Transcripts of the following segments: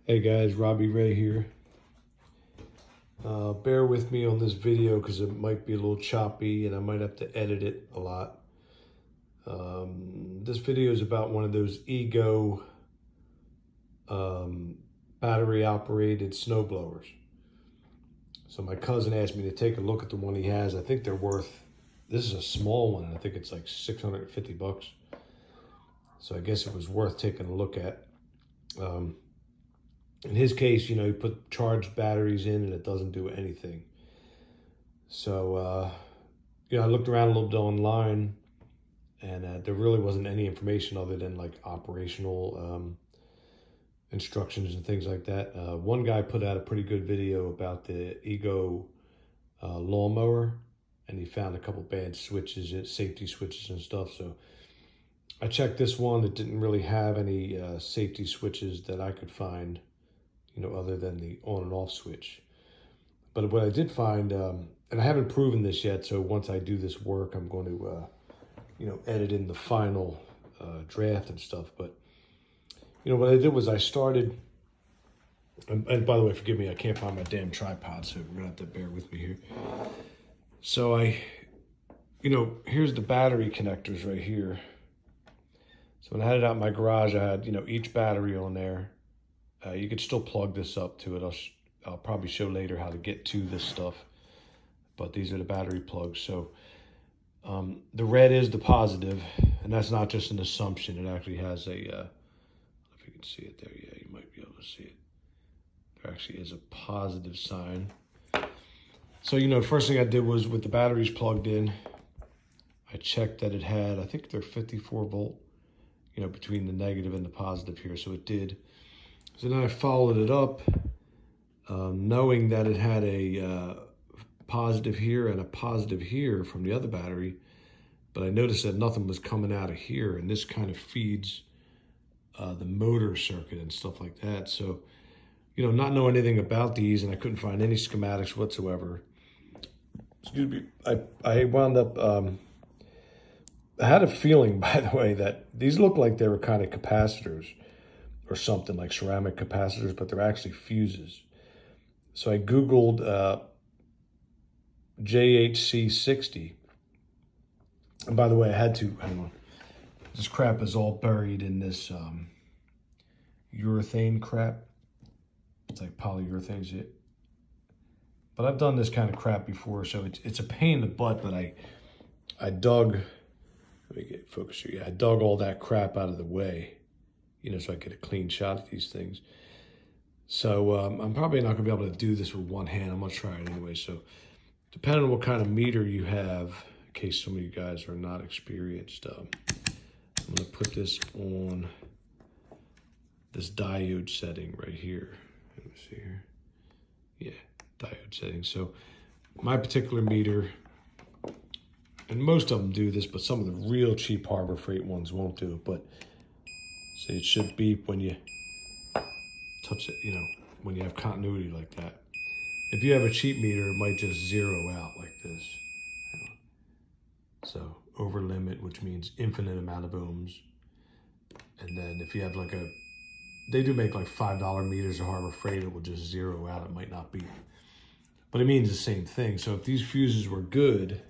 Hey guys, Robbie Ray here. Bear with me on this video because it might be a little choppy and I might have to edit it a lot. This video is about one of those Ego battery operated snow blowers. So my cousin asked me to take a look at the one he has. I think they're worth, this is a small one, and I think it's like 650 bucks. So I guess it was worth taking a look at. In his case, you know, you put charged batteries in and it doesn't do anything. So, you know, I looked around a little bit online and there really wasn't any information other than like operational instructions and things like that. One guy put out a pretty good video about the Ego lawnmower, and he found a couple bad switches, safety switches and stuff. So I checked this one. It didn't really have any safety switches that I could find, you know, other than the on and off switch. But what I did find, and I haven't proven this yet, so once I do this work, I'm going to, you know, edit in the final draft and stuff. But, you know, what I did was I started, and by the way, forgive me, I can't find my damn tripod, so we're gonna have to bear with me here. So you know, here's the battery connectors right here. So when I had it out in my garage, I had, you know, each battery on there. You could still plug this up to it. I'll probably show later how to get to this stuff, but these are the battery plugs. So the red is the positive, and that's not just an assumption. It actually has a, if you can see it there, yeah, you might be able to see it. There actually is a positive sign. So, you know, the first thing I did was with the batteries plugged in, I checked that it had, I think they're 54 volt, you know, between the negative and the positive here. So it did. So then I followed it up, knowing that it had a positive here and a positive here from the other battery, but I noticed that nothing was coming out of here, and this kind of feeds the motor circuit and stuff like that. So, you know, not knowing anything about these, and I couldn't find any schematics whatsoever. Excuse me, I wound up, I had a feeling, by the way, that these look like they were kind of capacitors or something, like ceramic capacitors, but they're actually fuses. So I Googled JHC60. And by the way, I had to, hang on. This crap is all buried in this urethane crap. It's like polyurethane shit. But I've done this kind of crap before, so it's a pain in the butt, but I dug, let me get focused here. Yeah, I dug all that crap out of the way, you know, so I get a clean shot at these things. So I'm probably not gonna be able to do this with one hand. I'm gonna try it anyway. So depending on what kind of meter you have, in case some of you guys are not experienced, I'm gonna put this on this diode setting right here. Let me see here. Yeah, diode setting. So my particular meter, and most of them do this, but some of the real cheap Harbor Freight ones won't do it, but see, it should beep when you touch it, you know, when you have continuity like that. If you have a cheap meter, it might just zero out like this. So over limit, which means infinite amount of ohms. And then if you have like they do make like $5 meters of Harbor Freight, it will just zero out. It might not beep, but it means the same thing. So if these fuses were good,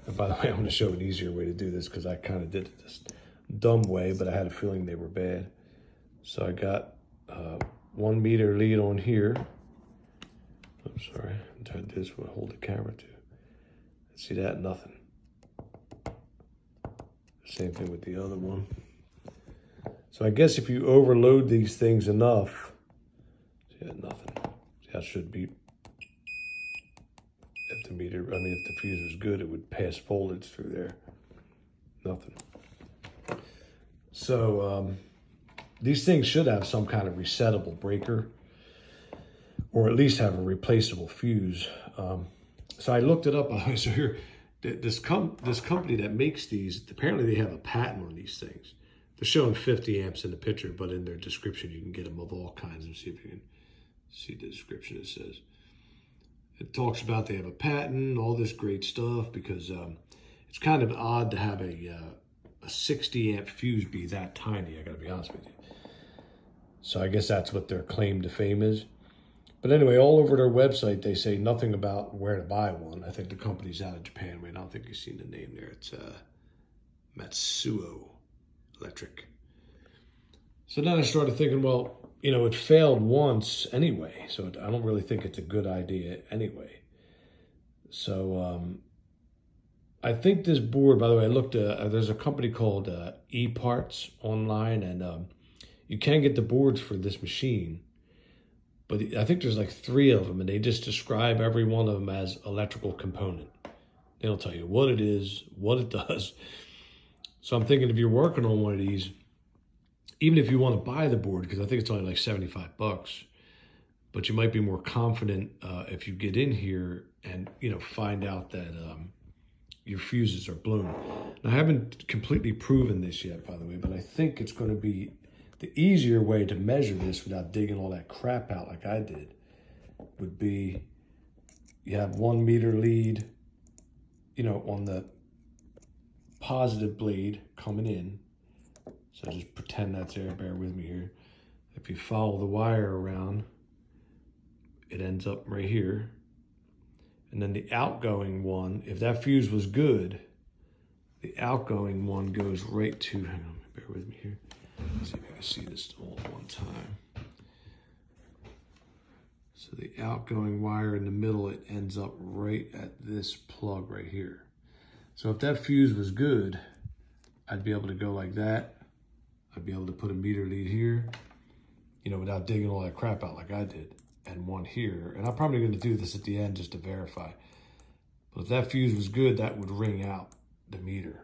and by the way, I'm gonna show an easier way to do this because I kind of did it this dumb way, but I had a feeling they were bad. So I got 1 meter lead on here. I'm sorry, I'm trying to do this, hold the camera to. See that? Nothing. Same thing with the other one. So I guess if you overload these things enough, see that? Nothing. See, that should be, if the meter, I mean, if the fuse was good, it would pass voltage through there. Nothing. So these things should have some kind of resettable breaker, or at least have a replaceable fuse. So I looked it up. So here, this company that makes these, apparently they have a patent on these things. They're showing 50 amps in the picture, but in their description, you can get them of all kinds. Let's see if you can see the description. It says, it talks about they have a patent, all this great stuff, because it's kind of odd to have a 60 amp fuse be that tiny, I gotta be honest with you. So I guess that's what their claim to fame is. But anyway, all over their website, they say nothing about where to buy one. I think the company's out of Japan. I don't think you've seen the name there. It's Matsuo Electric. So then I started thinking, well, you know, it failed once anyway, so I don't really think it's a good idea anyway. So I think this board, by the way, I looked, there's a company called eParts online, and you can get the boards for this machine, but I think there's like 3 of them, and they just describe every one of them as electrical component. They don't tell you what it is, what it does. So I'm thinking if you're working on one of these, even if you want to buy the board, because I think it's only like 75 bucks, but you might be more confident if you get in here and, you know, find out that your fuses are blown. Now, I haven't completely proven this yet, by the way, but I think it's going to be the easier way to measure this without digging all that crap out like I did would be you have 1 meter lead, you know, on the positive blade coming in. So just pretend that's there, bear with me here. If you follow the wire around, it ends up right here. And then the outgoing one, if that fuse was good, the outgoing one goes right to, hang on, bear with me here. Let's see if I can see this all at one time. So the outgoing wire in the middle, it ends up right at this plug right here. So if that fuse was good, I'd be able to go like that. I'd be able to put a meter lead here, you know, without digging all that crap out like I did, and one here. And I'm probably going to do this at the end just to verify. But if that fuse was good, that would ring out the meter.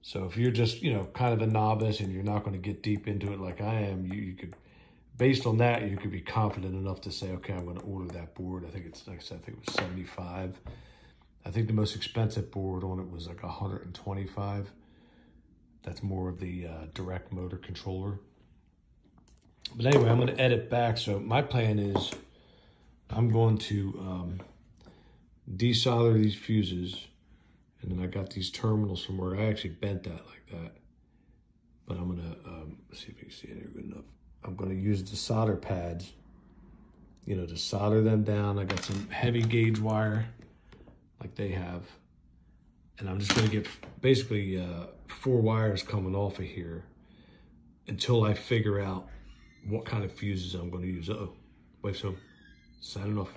So if you're just, you know, kind of a novice and you're not going to get deep into it like I am, you could, based on that, you could be confident enough to say, okay, I'm going to order that board. I think it's, like I said, I think it was 75. I think the most expensive board on it was like 125. That's more of the direct motor controller. But anyway, I'm going to edit back. So my plan is I'm going to desolder these fuses. And then I got these terminals from where I actually bent that like that. But I'm going to, see if you can see it here good enough. I'm going to use the solder pads, you know, to solder them down. I got some heavy gauge wire like they have. And I'm just going to get basically 4 wires coming off of here until I figure out what kind of fuses I'm going to use. Uh-oh, wait, so signing off.